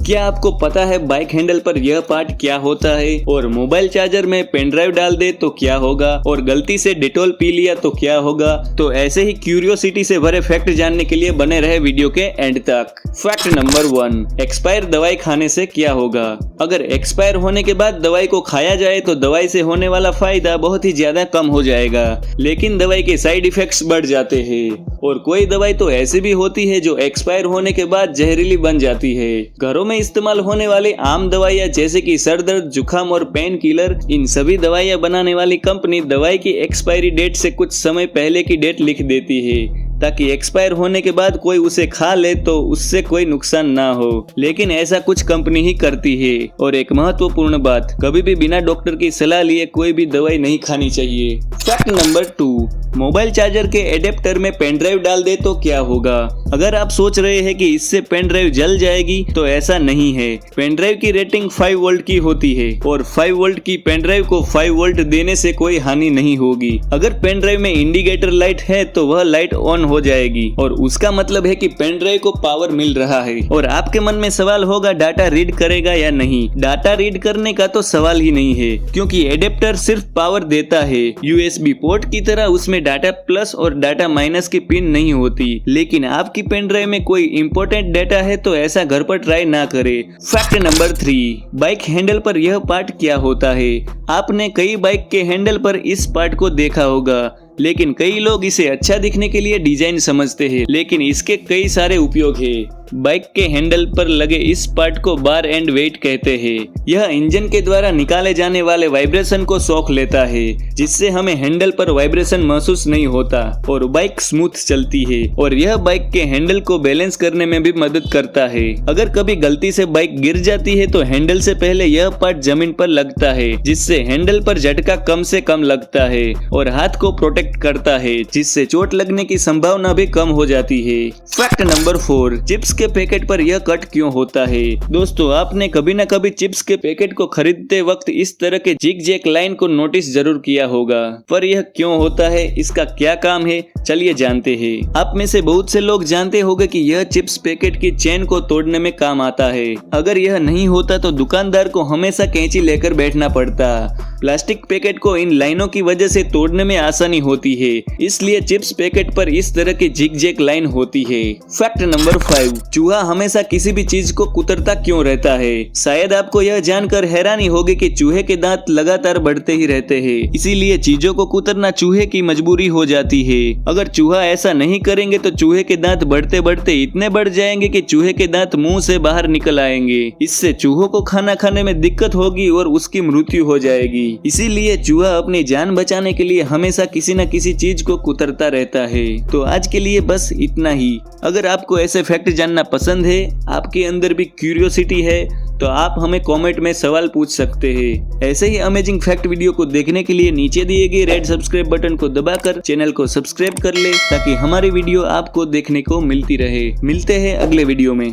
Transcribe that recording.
क्या आपको पता है बाइक हैंडल पर यह पार्ट क्या होता है? और मोबाइल चार्जर में पेन ड्राइव डाल दे तो क्या होगा? और गलती से डेटॉल पी लिया तो क्या होगा? तो ऐसे ही क्यूरियोसिटी से भरे फैक्ट जानने के लिए बने रहे वीडियो के एंड तक। फैक्ट नंबर 1, एक्सपायर दवाई खाने से क्या होगा? अगर एक्सपायर होने के बाद दवाई को खाया जाए तो दवाई से होने वाला फायदा बहुत ही ज्यादा कम हो जाएगा, लेकिन दवाई के साइड इफेक्ट्स बढ़ जाते हैं। और कोई दवाई तो ऐसी भी होती है जो एक्सपायर होने के बाद जहरीली बन जाती है। घरों में इस्तेमाल होने वाली आम दवाइयाँ जैसे कि सर दर्द, जुकाम और पेन किलर, इन सभी दवाइयाँ बनाने वाली कंपनी दवाई की एक्सपायरी डेट से कुछ समय पहले की डेट लिख देती है ताकि एक्सपायर होने के बाद कोई उसे खा ले तो उससे कोई नुकसान ना हो, लेकिन ऐसा कुछ कंपनी ही करती है। और एक महत्वपूर्ण बात, कभी भी बिना डॉक्टर की सलाह लिए कोई भी दवाई नहीं खानी चाहिए। फैक्ट नंबर 2, मोबाइल चार्जर के एडेप्टर में पेन ड्राइव डाल दे तो क्या होगा? अगर आप सोच रहे हैं कि इससे पेन ड्राइव जल जाएगी तो ऐसा नहीं है। पेन ड्राइव की रेटिंग 5 वोल्ट की होती है और 5 वोल्ट की पेन ड्राइव को 5 वोल्ट देने से कोई हानि नहीं होगी। अगर पेन ड्राइव में इंडिकेटर लाइट है तो वह लाइट ऑन हो जाएगी और उसका मतलब है कि पेन ड्राइव को पावर मिल रहा है। और आपके मन में सवाल होगा डाटा रीड करेगा या नहीं? डाटा रीड करने का तो सवाल ही नहीं है, क्योंकि एडेप्टर सिर्फ पावर देता है। यूएसबी पोर्ट की तरह उसमें डाटा प्लस और डाटा माइनस की पिन नहीं होती। लेकिन आपकी पेन ड्राइव में कोई इंपॉर्टेंट डाटा है तो ऐसा घर पर ट्राई ना करें। फैक्ट नंबर 3, बाइक हैंडल पर यह पार्ट क्या होता है? आपने कई बाइक के हैंडल पर इस पार्ट को देखा होगा, लेकिन कई लोग इसे अच्छा दिखने के लिए डिजाइन समझते हैं, लेकिन इसके कई सारे उपयोग हैं। बाइक के हैंडल पर लगे इस पार्ट को बार एंड वेट कहते हैं। यह इंजन के द्वारा निकाले जाने वाले वाइब्रेशन को सोख लेता है, जिससे हमें हैंडल पर वाइब्रेशन महसूस नहीं होता और बाइक स्मूथ चलती है। और यह बाइक के हैंडल को बैलेंस करने में भी मदद करता है। अगर कभी गलती से बाइक गिर जाती है तो हैंडल से पहले यह पार्ट जमीन पर लगता है, जिससे हैंडल पर झटका कम से कम लगता है और हाथ को प्रोटेक्ट करता है, जिससे चोट लगने की संभावना भी कम हो जाती है। फैक्ट नंबर 4, चिप्स के पैकेट पर यह कट क्यों होता है? दोस्तों, आपने कभी न कभी चिप्स के पैकेट को खरीदते वक्त इस तरह के जिग जैग लाइन को नोटिस जरूर किया होगा, पर यह क्यों होता है, इसका क्या काम है, चलिए जानते हैं। आप में से बहुत से लोग जानते होंगे कि यह चिप्स पैकेट की चेन को तोड़ने में काम आता है। अगर यह नहीं होता तो दुकानदार को हमेशा कैंची लेकर बैठना पड़ता। प्लास्टिक पैकेट को इन लाइनों की वजह से तोड़ने में आसानी होती है, इसलिए चिप्स पैकेट पर इस तरह की जिग जैग लाइन होती है। फैक्ट नंबर 5, चूहा हमेशा किसी भी चीज को कुतरता क्यों रहता है? शायद आपको यह जानकर हैरानी होगी कि चूहे के दांत लगातार बढ़ते ही रहते हैं, इसीलिए चीजों को कुतरना चूहे की मजबूरी हो जाती है। अगर चूहा ऐसा नहीं करेंगे तो चूहे के दांत बढ़ते बढ़ते इतने बढ़ जाएंगे कि चूहे के दांत मुंह से बाहर निकल आएंगे। इससे चूहों को खाना खाने में दिक्कत होगी और उसकी मृत्यु हो जाएगी। इसीलिए चूहा अपनी जान बचाने के लिए हमेशा किसी न किसी चीज को कुतरता रहता है। तो आज के लिए बस इतना ही। अगर आपको ऐसे फैक्ट जानना पसंद है, आपके अंदर भी क्यूरियोसिटी है, तो आप हमें कमेंट में सवाल पूछ सकते हैं। ऐसे ही अमेजिंग फैक्ट वीडियो को देखने के लिए नीचे दिए गए रेड सब्सक्राइब बटन को दबाकर चैनल को सब्सक्राइब कर ले, ताकि हमारी वीडियो आपको देखने को मिलती रहे। मिलते हैं अगले वीडियो में।